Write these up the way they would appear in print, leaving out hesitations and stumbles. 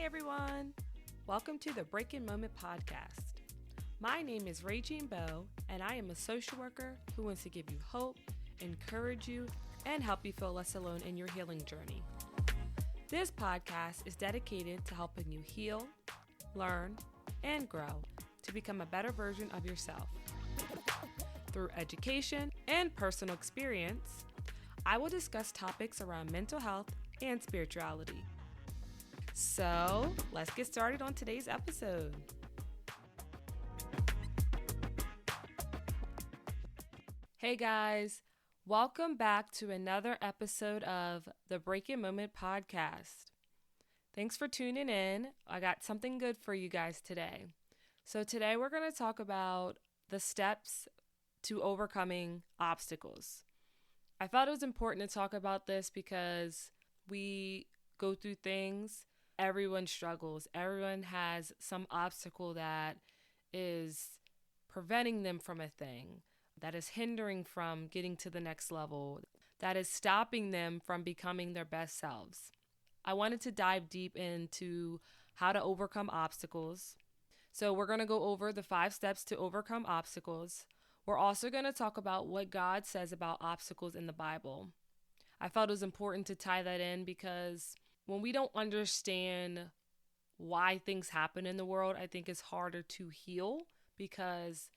everyone. Welcome to the Breaking Moment podcast. My name is Regine Bowe, and I am a social worker who wants to give you hope, encourage you, and help you feel less alone in your healing journey. This podcast is dedicated to helping you heal, learn, and grow to become a better version of yourself. Through education and personal experience, I will discuss topics around mental health and spirituality. So, let's get started on today's episode. Hey guys, welcome back to another episode of the Breaking Moment podcast. Thanks for tuning in. I got something good for you guys today. So today we're going to talk about the steps to overcoming obstacles. I felt it was important to talk about this because we go through things. Everyone struggles. Everyone has some obstacle that is preventing them from a thing, that is hindering from getting to the next level, that is stopping them from becoming their best selves. I wanted to dive deep into how to overcome obstacles. So we're going to go over the 5 steps to overcome obstacles. We're also going to talk about what God says about obstacles in the Bible. I felt it was important to tie that in because when we don't understand why things happen in the world, I think it's harder to heal because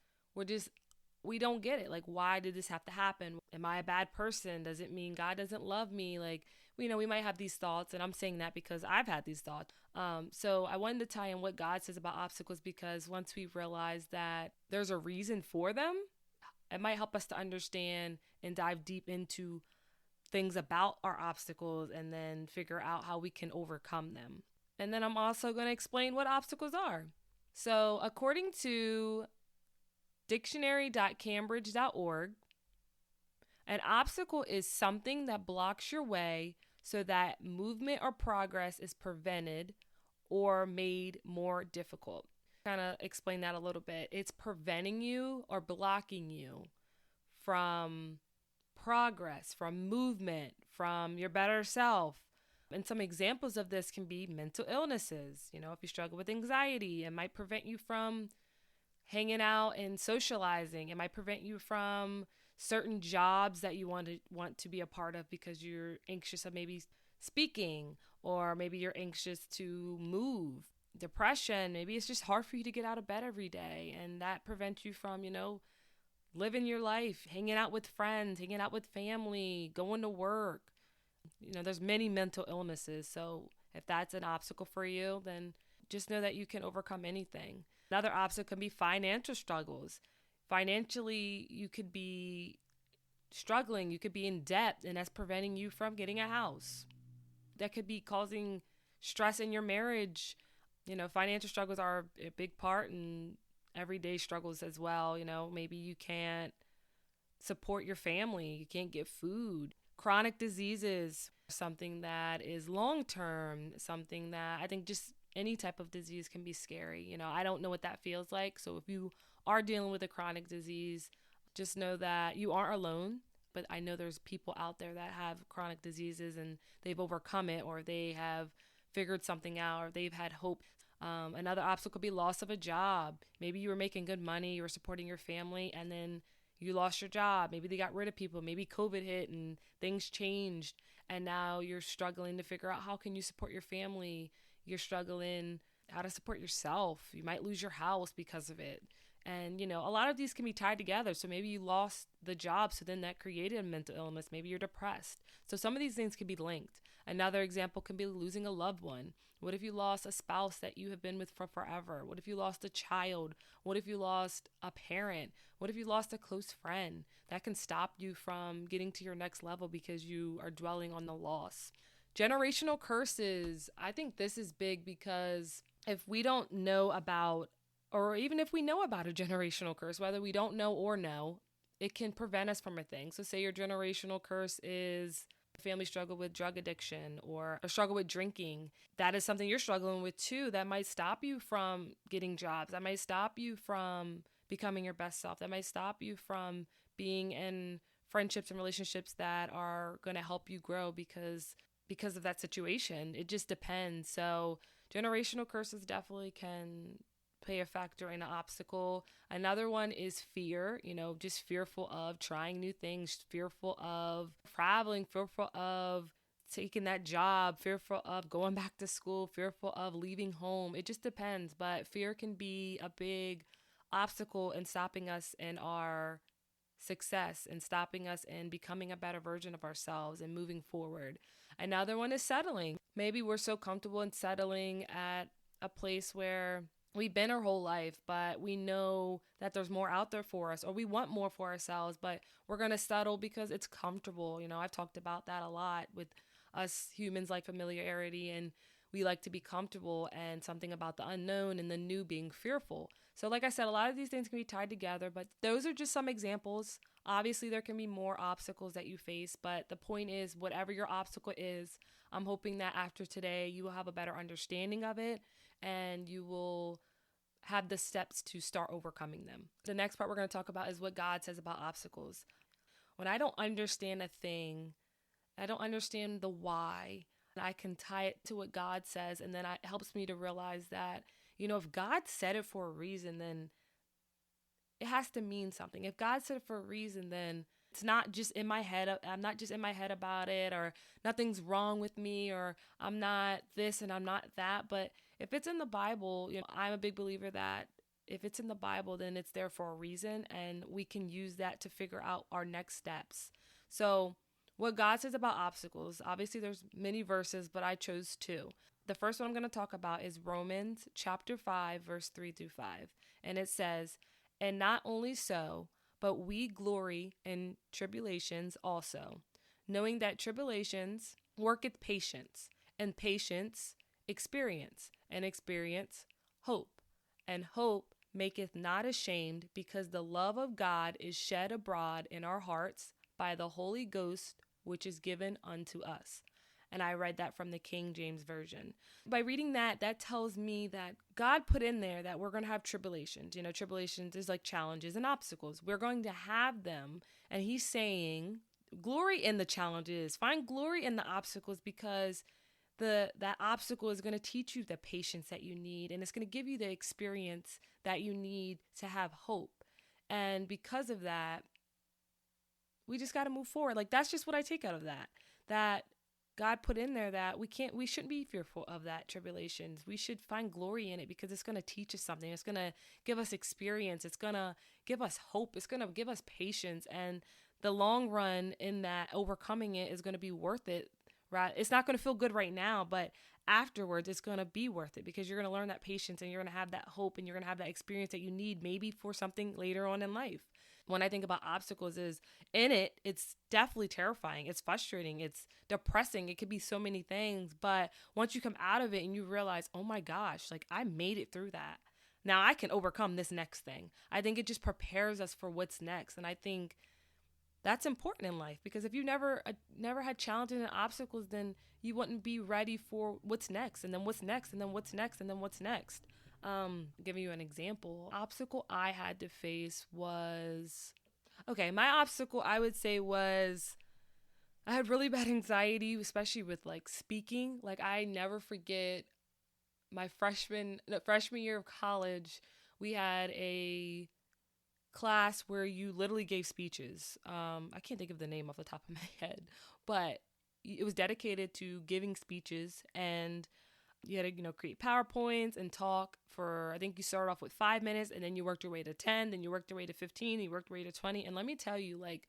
we don't get it. Like, why did this have to happen? Am I a bad person? Does it mean God doesn't love me? Like, we might have these thoughts, and I'm saying that because I've had these thoughts. So I wanted to tie in what God says about obstacles because once we realize that there's a reason for them, it might help us to understand and dive deep into things about our obstacles and then figure out how we can overcome them. And then I'm also going to explain what obstacles are. So according to dictionary.cambridge.org, an obstacle is something that blocks your way so that movement or progress is prevented or made more difficult. Kind of explain that a little bit. It's preventing you or blocking you from progress, from movement, from your better self. And some examples of this can be mental illnesses. If you struggle with anxiety, it might prevent you from hanging out and socializing. It might prevent you from certain jobs that you want to be a part of because you're anxious of maybe speaking, or maybe you're anxious to move. Depression, maybe it's just hard for you to get out of bed every day, and that prevents you from, living your life, hanging out with friends, hanging out with family, going to work. There's many mental illnesses. So if that's an obstacle for you, then just know that you can overcome anything. Another obstacle can be financial struggles. Financially, you could be struggling. You could be in debt, and that's preventing you from getting a house. That could be causing stress in your marriage. Financial struggles are a big part in everyday struggles as well. Maybe you can't support your family. You can't get food. Chronic diseases, something that is long-term, something that I think just any type of disease can be scary. I don't know what that feels like. So if you are dealing with a chronic disease, just know that you aren't alone. But I know there's people out there that have chronic diseases and they've overcome it, or they have figured something out, or they've had hope. Another obstacle could be loss of a job. Maybe you were making good money, you were supporting your family, and then you lost your job. Maybe they got rid of people. Maybe COVID hit and things changed, and now you're struggling to figure out how can you support your family. You're struggling how to support yourself. You might lose your house because of it. And, a lot of these can be tied together. So maybe you lost the job, so then that created a mental illness. Maybe you're depressed. So some of these things can be linked. Another example can be losing a loved one. What if you lost a spouse that you have been with for forever? What if you lost a child? What if you lost a parent? What if you lost a close friend? That can stop you from getting to your next level because you are dwelling on the loss. Generational curses. I think this is big because if we don't know about, or even if we know about a generational curse, whether we don't know or know, it can prevent us from a thing. So say your generational curse is a family struggle with drug addiction or a struggle with drinking. That is something you're struggling with too. That might stop you from getting jobs. That might stop you from becoming your best self. That might stop you from being in friendships and relationships that are going to help you grow because of that situation. It just depends. So generational curses definitely can play a factor in an obstacle. Another one is fear, just fearful of trying new things, fearful of traveling, fearful of taking that job, fearful of going back to school, fearful of leaving home. It just depends, but fear can be a big obstacle in stopping us in our success and stopping us in becoming a better version of ourselves and moving forward. Another one is settling. Maybe we're so comfortable in settling at a place where we've been our whole life, but we know that there's more out there for us, or we want more for ourselves, but we're going to settle because it's comfortable. I've talked about that a lot with us humans, like familiarity, and we like to be comfortable, and something about the unknown and the new being fearful. So like I said, a lot of these things can be tied together, but those are just some examples. Obviously, there can be more obstacles that you face, but the point is, whatever your obstacle is, I'm hoping that after today, you will have a better understanding of it, and you will have the steps to start overcoming them. The next part we're going to talk about is what God says about obstacles. When I don't understand a thing, I don't understand the why, I can tie it to what God says, and then it helps me to realize that, if God said it for a reason, then it has to mean something. If God said it for a reason, then it's not just in my head. I'm not just in my head about it, or nothing's wrong with me, or I'm not this and I'm not that. But if it's in the Bible, I'm a big believer that if it's in the Bible, then it's there for a reason, and we can use that to figure out our next steps. So what God says about obstacles, obviously there's many verses, but I chose two. The first one I'm going to talk about is Romans chapter 5, verse 3-5. And it says, "And not only so, but we glory in tribulations also, knowing that tribulations worketh patience, and patience experience, and experience hope. And hope maketh not ashamed, because the love of God is shed abroad in our hearts by the Holy Ghost, which is given unto us." And I read that from the King James Version. By reading that tells me that God put in there that we're going to have tribulations. Tribulations is like challenges and obstacles. We're going to have them. And he's saying, glory in the challenges. Find glory in the obstacles, because that obstacle is going to teach you the patience that you need. And it's going to give you the experience that you need to have hope. And because of that, we just got to move forward. Like, that's just what I take out of that God put in there, that we shouldn't be fearful of that tribulations. We should find glory in it, because it's going to teach us something. It's going to give us experience. It's going to give us hope. It's going to give us patience. And the long run in that, overcoming it, is going to be worth it, right? It's not going to feel good right now, but afterwards it's going to be worth it, because you're going to learn that patience, and you're going to have that hope, and you're going to have that experience that you need maybe for something later on in life. When I think about obstacles, it's definitely terrifying. It's frustrating. It's depressing. It could be so many things. But once you come out of it and you realize, oh my gosh, like, I made it through that. Now I can overcome this next thing. I think it just prepares us for what's next. And I think that's important in life, because if you never had challenges and obstacles, then you wouldn't be ready for what's next, and then what's next, and then what's next, and then what's next. Giving you an example, obstacle I had to face was, my obstacle I would say was, I had really bad anxiety, especially with like speaking. Like, I never forget my freshman year of college. We had a class where you literally gave speeches. I can't think of the name off the top of my head, but it was dedicated to giving speeches, and you had to, create PowerPoints and talk for, I think you started off with 5 minutes, and then you worked your way to 10, then you worked your way to 15, then you worked your way to 20. And let me tell you, like,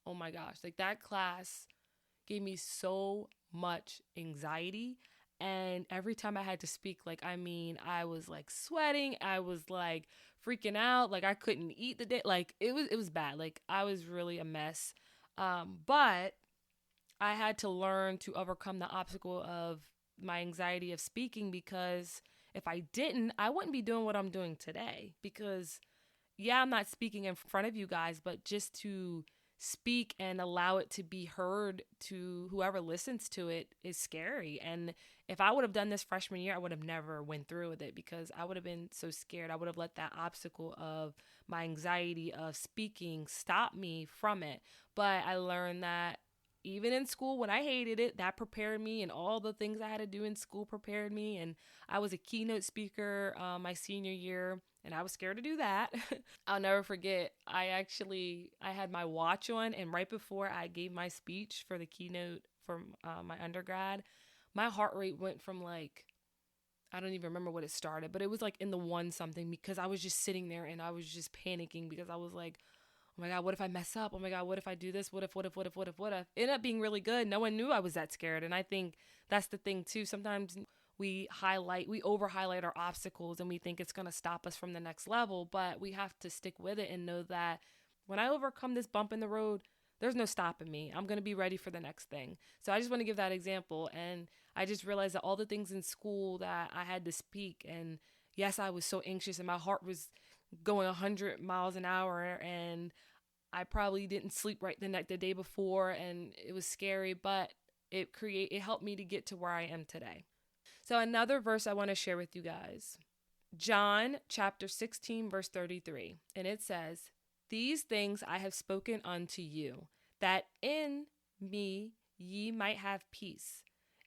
oh my gosh, like, that class gave me so much anxiety. And every time I had to speak, like, I was like sweating. I was like freaking out. Like, I couldn't eat the day. Like, it was bad. Like, I was really a mess. But I had to learn to overcome the obstacle of my anxiety of speaking, because if I didn't, I wouldn't be doing what I'm doing today. Because I'm not speaking in front of you guys, but just to speak and allow it to be heard to whoever listens to it is scary. And if I would have done this freshman year, I would have never went through with it, because I would have been so scared. I would have let that obstacle of my anxiety of speaking stop me from it. But I learned that even in school when I hated it, that prepared me, and all the things I had to do in school prepared me. And I was a keynote speaker my senior year, and I was scared to do that. I'll never forget. I had my watch on, and right before I gave my speech for the keynote for my undergrad, my heart rate went from like, I don't even remember what it started, but it was like in the one something, because I was just sitting there and I was just panicking because I was like, oh my God, what if I mess up? Oh my God, what if I do this? What if? It ended up being really good. No one knew I was that scared. And I think that's the thing too. Sometimes we over highlight our obstacles and we think it's going to stop us from the next level, but we have to stick with it and know that when I overcome this bump in the road, there's no stopping me. I'm going to be ready for the next thing. So I just want to give that example. And I just realized that all the things in school that I had to speak, and yes, I was so anxious and my heart was going 100 miles an hour, and I probably didn't sleep right the day before, and it was scary, but it helped me to get to where I am today. So another verse I want to share with you guys. John chapter 16 verse 33. And it says, "These things I have spoken unto you, that in me ye might have peace.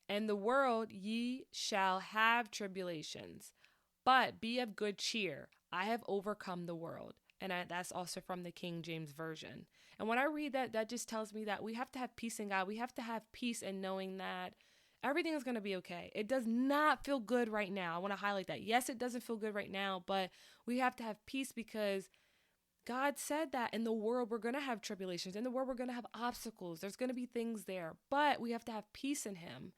In the world ye shall have tribulations, but be of good cheer. I have overcome the world." And that's also from the King James Version. And when I read that, that just tells me that we have to have peace in God. We have to have peace in knowing that everything is going to be okay. It does not feel good right now. I want to highlight that. Yes, it doesn't feel good right now, but we have to have peace because God said that in the world we're going to have tribulations. In the world we're going to have obstacles. There's going to be things there, but we have to have peace in him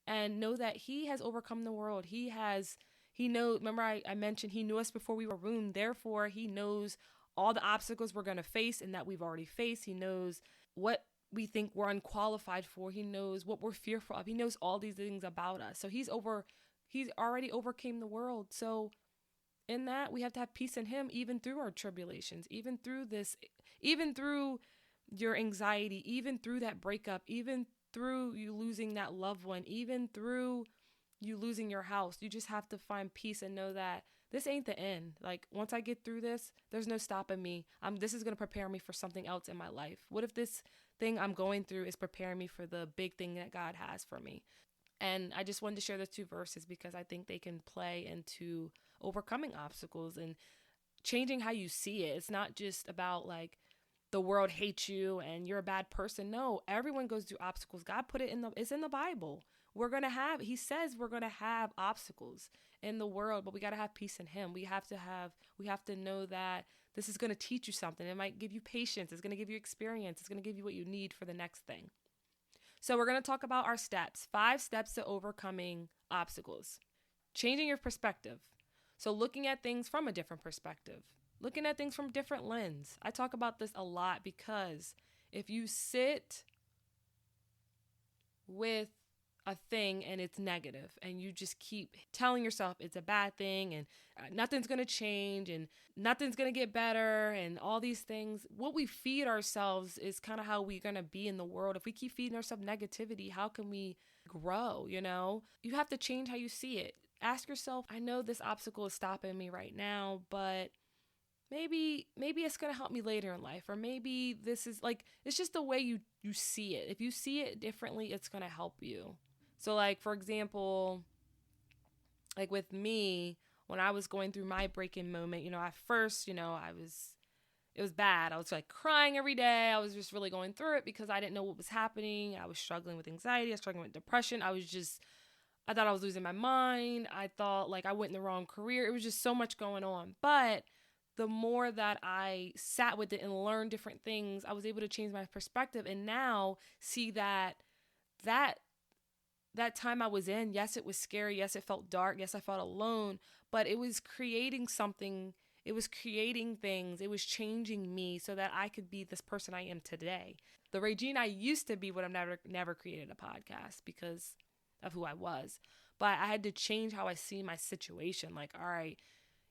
and know that he has overcome the world. He knows, remember I mentioned he knew us before we were born. Therefore, he knows all the obstacles we're going to face and that we've already faced. He knows what we think we're unqualified for. He knows what we're fearful of. He knows all these things about us. So he's already overcame the world. So in that, we have to have peace in him, even through our tribulations, even through this, even through your anxiety, even through that breakup, even through you losing that loved one, even through you losing your house. You just have to find peace and know that this ain't the end. Like, once I get through this, there's no stopping me. This is going to prepare me for something else in my life. What if this thing I'm going through is preparing me for the big thing that God has for me? And I just wanted to share those two verses because I think they can play into overcoming obstacles and changing how you see it. It's not just about like the world hates you and you're a bad person. No, everyone goes through obstacles. God put it's in the Bible. He says we're going to have obstacles in the world, but we got to have peace in him. We have to know that this is going to teach you something. It might give you patience. It's going to give you experience. It's going to give you what you need for the next thing. So we're going to talk about our steps, 5 steps to overcoming obstacles. Changing your perspective. So looking at things from a different perspective, looking at things from different lens. I talk about this a lot because if you sit with a thing and it's negative and you just keep telling yourself it's a bad thing and nothing's going to change and nothing's going to get better and all these things, what we feed ourselves is kind of how we're going to be in the world. If we keep feeding ourselves negativity, how can we grow? You have to change how you see it. Ask yourself, I know this obstacle is stopping me right now, but maybe it's going to help me later in life. Or maybe this is like, it's just the way you see it. If you see it differently, it's going to help you. So like, for example, like with me, when I was going through my break-in moment, at first, it was bad. I was like crying every day. I was just really going through it because I didn't know what was happening. I was struggling with anxiety. I was struggling with depression. I thought I was losing my mind. I thought like I went in the wrong career. It was just so much going on. But the more that I sat with it and learned different things, I was able to change my perspective and now see that time I was in, yes, it was scary. Yes, it felt dark. Yes, I felt alone, but it was creating something. It was creating things. It was changing me so that I could be this person I am today. The Regine I used to be would have never created a podcast because of who I was. But I had to change how I see my situation. Like, all right,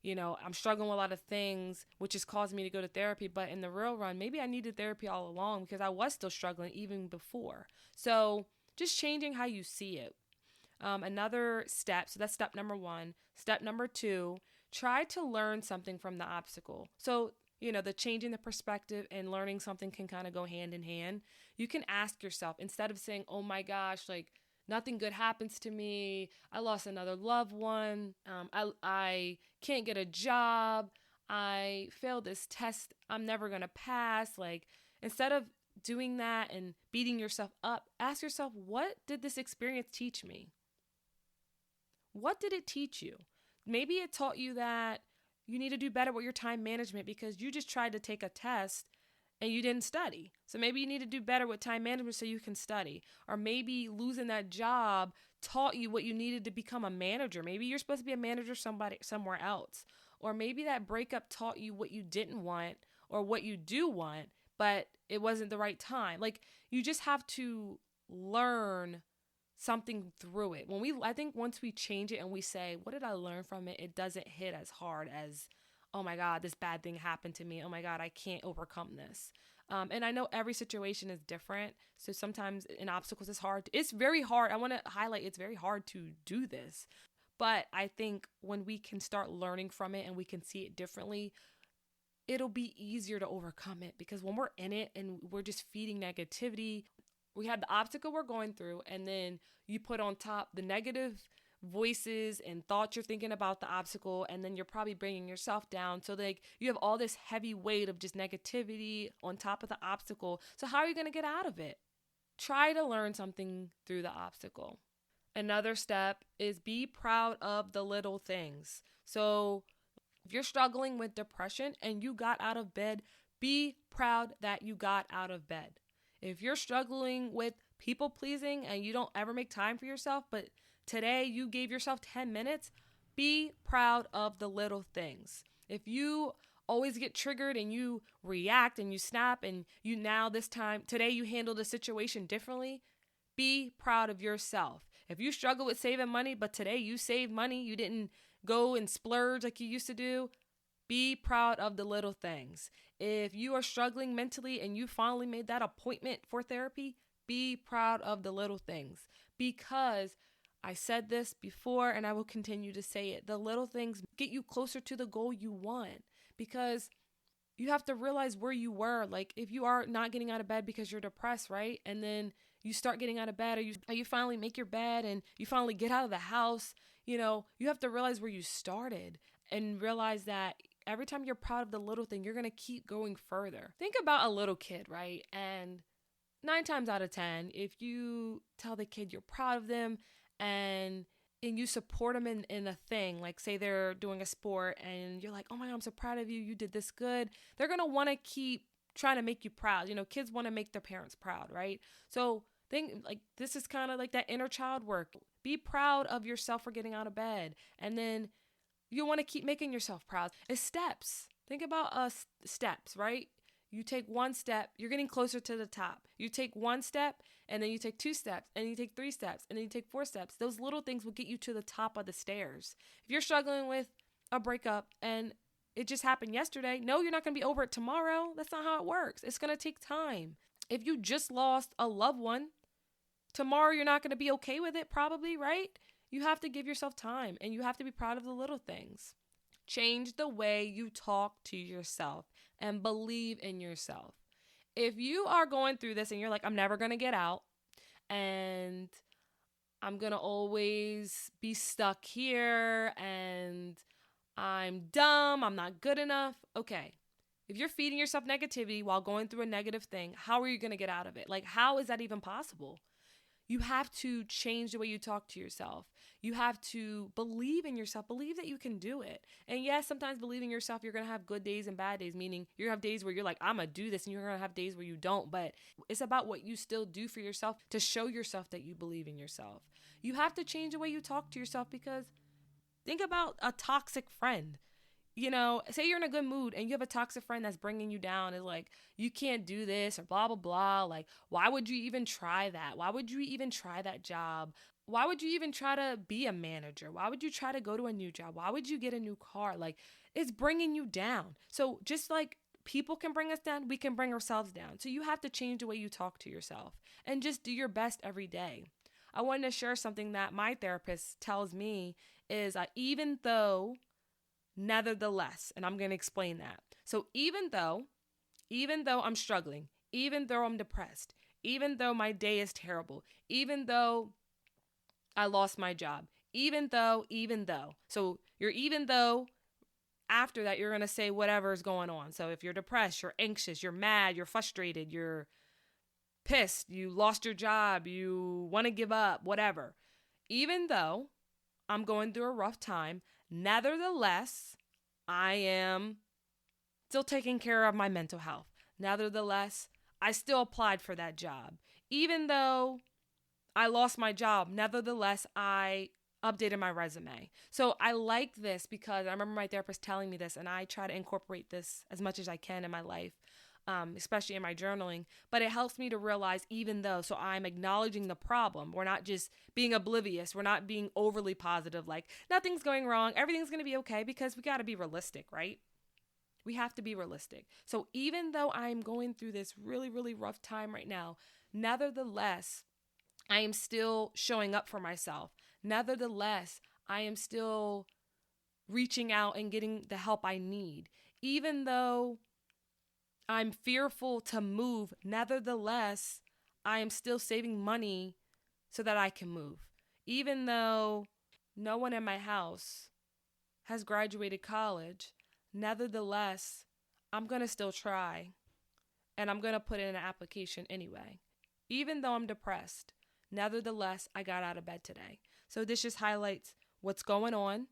I'm struggling with a lot of things, which has caused me to go to therapy. But in the real run, maybe I needed therapy all along because I was still struggling even before. So just changing how you see it. Another step, so that's step number 1. Step number 2, try to learn something from the obstacle. So The changing the perspective and learning something can kind of go hand in hand. You can ask yourself, instead of saying, oh my gosh, like nothing good happens to me, I lost another loved one, I can't get a job, I failed this test, I'm never going to pass. Like, instead of doing that and beating yourself up, ask yourself, what did this experience teach me? What did it teach you? Maybe it taught you that you need to do better with your time management because you just tried to take a test and you didn't study. So maybe you need to do better with time management so you can study. Or maybe losing that job taught you what you needed to become a manager. Maybe you're supposed to be a manager somewhere else. Or maybe that breakup taught you what you didn't want or what you do want, but it wasn't the right time. Like, you just have to learn something through it. I think once we change it and we say, what did I learn from it? It doesn't hit as hard as, oh my God, this bad thing happened to me. Oh my God, I can't overcome this. And I know every situation is different. So sometimes in obstacles, it's hard. It's very hard. I want to highlight, it's very hard to do this. But I think when we can start learning from it and we can see it differently, it'll be easier to overcome it. Because when we're in it and we're just feeding negativity, we have the obstacle we're going through, and then you put on top the negative voices and thoughts you're thinking about the obstacle, and then you're probably bringing yourself down. So like you have all this heavy weight of just negativity on top of the obstacle. So how are you going to get out of it? Try to learn something through the obstacle. Another step is be proud of the little things. So if you're struggling with depression and you got out of bed, be proud that you got out of bed. If you're struggling with people pleasing and you don't ever make time for yourself, but today you gave yourself 10 minutes, be proud of the little things. If you always get triggered and you react and you snap and today you handle the situation differently, be proud of yourself. If you struggle with saving money, but today you saved money, you didn't go and splurge like you used to do, be proud of the little things. If you are struggling mentally and you finally made that appointment for therapy, be proud of the little things. Because I said this before and I will continue to say it. The little things get you closer to the goal you want. Because you have to realize where you were. Like, if you are not getting out of bed because you're depressed, right? And then you start getting out of bed, or you finally make your bed and you finally get out of the house, you have to realize where you started and realize that every time you're proud of the little thing, you're going to keep going further. Think about a little kid, right? And 9 times out of 10, if you tell the kid you're proud of them and you support them in a thing, like say they're doing a sport and you're like, oh my God, I'm so proud of you. You did this good. They're going to want to keep trying to make you proud. Kids want to make their parents proud, right? So this is kind of like that inner child work. Be proud of yourself for getting out of bed. And then you want to keep making yourself proud. It's steps. Think about steps, right? You take one step, you're getting closer to the top. You take one step, and then you take 2 steps, and then you take 3 steps, and then you take 4 steps. Those little things will get you to the top of the stairs. If you're struggling with a breakup and it just happened yesterday, no, you're not going to be over it tomorrow. That's not how it works. It's going to take time. If you just lost a loved one, tomorrow you're not going to be okay with it probably, right? You have to give yourself time, and you have to be proud of the little things. Change the way you talk to yourself and believe in yourself. If you are going through this and you're like, I'm never going to get out and I'm going to always be stuck here and I'm dumb, I'm not good enough. Okay. If you're feeding yourself negativity while going through a negative thing, how are you going to get out of it? Like, how is that even possible? You have to change the way you talk to yourself. You have to believe in yourself. Believe that you can do it. And yes, sometimes believing in yourself, you're going to have good days and bad days, meaning you're going to have days where you're like, I'm going to do this, and you're going to have days where you don't. But it's about what you still do for yourself to show yourself that you believe in yourself. You have to change the way you talk to yourself, because think about a toxic friend. Say you're in a good mood and you have a toxic friend that's bringing you down. It's like, you can't do this or blah, blah, blah. Like, why would you even try that? Why would you even try that job? Why would you even try to be a manager? Why would you try to go to a new job? Why would you get a new car? Like, it's bringing you down. So just like people can bring us down, we can bring ourselves down. So you have to change the way you talk to yourself and just do your best every day. I wanted to share something that my therapist tells me is even though, nevertheless, and I'm going to explain that. So even though I'm struggling, even though I'm depressed, even though my day is terrible, even though I lost my job, even though. So you're even though after that, you're going to say whatever is going on. So if you're depressed, you're anxious, you're mad, you're frustrated, you're pissed, you lost your job, you want to give up, whatever. Even though I'm going through a rough time, nevertheless, I am still taking care of my mental health. Nevertheless, I still applied for that job. Even though I lost my job, nevertheless, I updated my resume. So I like this because I remember my therapist telling me this, and I try to incorporate this as much as I can in my life, especially in my journaling. But it helps me to realize even though, so I'm acknowledging the problem. We're not just being oblivious. We're not being overly positive, like nothing's going wrong, everything's going to be okay, because we got to be realistic, right? We have to be realistic. So even though I'm going through this really, really rough time right now, nevertheless, I am still showing up for myself. Nevertheless, I am still reaching out and getting the help I need. Even though I'm fearful to move, nevertheless, I am still saving money so that I can move. Even though no one in my house has graduated college, nevertheless, I'm going to still try, and I'm going to put in an application anyway. Even though I'm depressed, nevertheless, I got out of bed today. So this just highlights what's going on,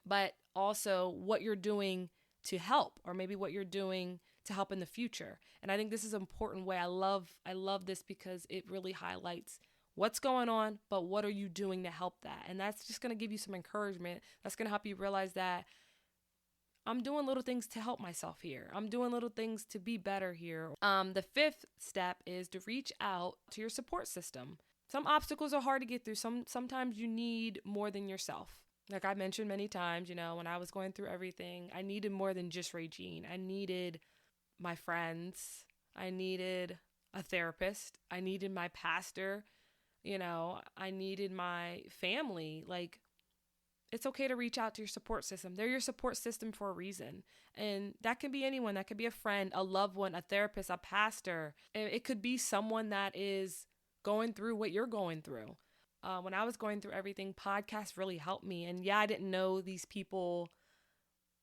but also what you're doing to help, or maybe what you're doing to help in the future. And I think this is an important way. I love this because it really highlights what's going on, but what are you doing to help that? And that's just going to give you some encouragement. That's going to help you realize that I'm doing little things to help myself here. I'm doing little things to be better here. The fifth step is to reach out to your support system. Some obstacles are hard to get through. Sometimes you need more than yourself. Like I mentioned many times, when I was going through everything, I needed more than just Regine. I needed my friends. I needed a therapist. I needed my pastor. I needed my family. Like, it's okay to reach out to your support system. They're your support system for a reason. And that can be anyone. That could be a friend, a loved one, a therapist, a pastor. It could be someone that is going through what you're going through. When I was going through everything, podcasts really helped me. And yeah, I didn't know these people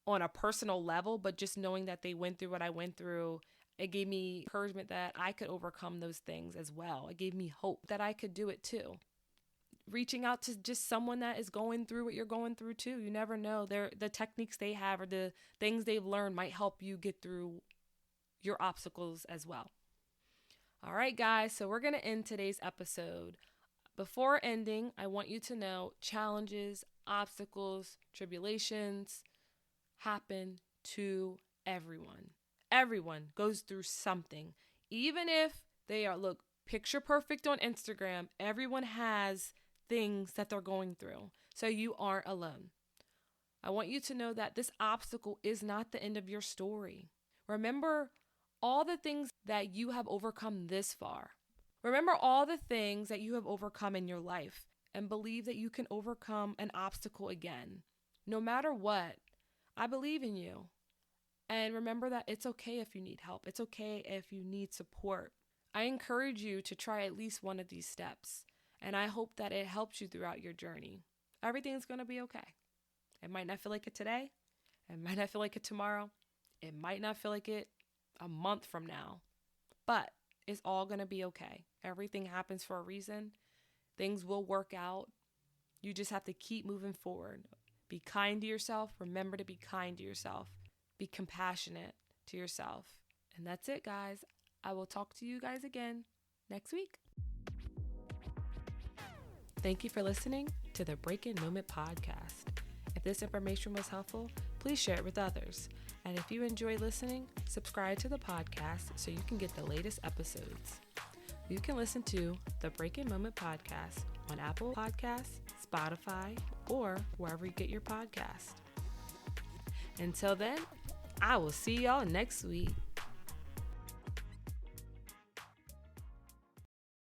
on a personal level, but just knowing that they went through what I went through, it gave me encouragement that I could overcome those things as well. It gave me hope that I could do it too. Reaching out to just someone that is going through what you're going through too. You never know. The techniques they have or the things they've learned might help you get through your obstacles as well. All right, guys. So we're going to end today's episode. Before ending, I want you to know challenges, obstacles, tribulations happen to everyone. Everyone goes through something. Even if they are, picture perfect on Instagram, everyone has things that they're going through. So you aren't alone. I want you to know that this obstacle is not the end of your story. Remember all the things that you have overcome this far. Remember all the things that you have overcome in your life, and believe that you can overcome an obstacle again. No matter what, I believe in you. And remember that it's okay if you need help. It's okay if you need support. I encourage you to try at least one of these steps, and I hope that it helps you throughout your journey. Everything's going to be okay. It might not feel like it today. It might not feel like it tomorrow. It might not feel like it a month from now. But it's all going to be okay. Everything happens for a reason. Things will work out. You just have to keep moving forward. Be kind to yourself. Remember to be kind to yourself. Be compassionate to yourself. And that's it, guys. I will talk to you guys again next week. Thank you for listening to the Break-In Moment podcast. If this information was helpful, please share it with others. And if you enjoy listening, subscribe to the podcast so you can get the latest episodes. You can listen to the Break-In Moment podcast on Apple Podcasts, Spotify, or wherever you get your podcast. Until then, I will see y'all next week.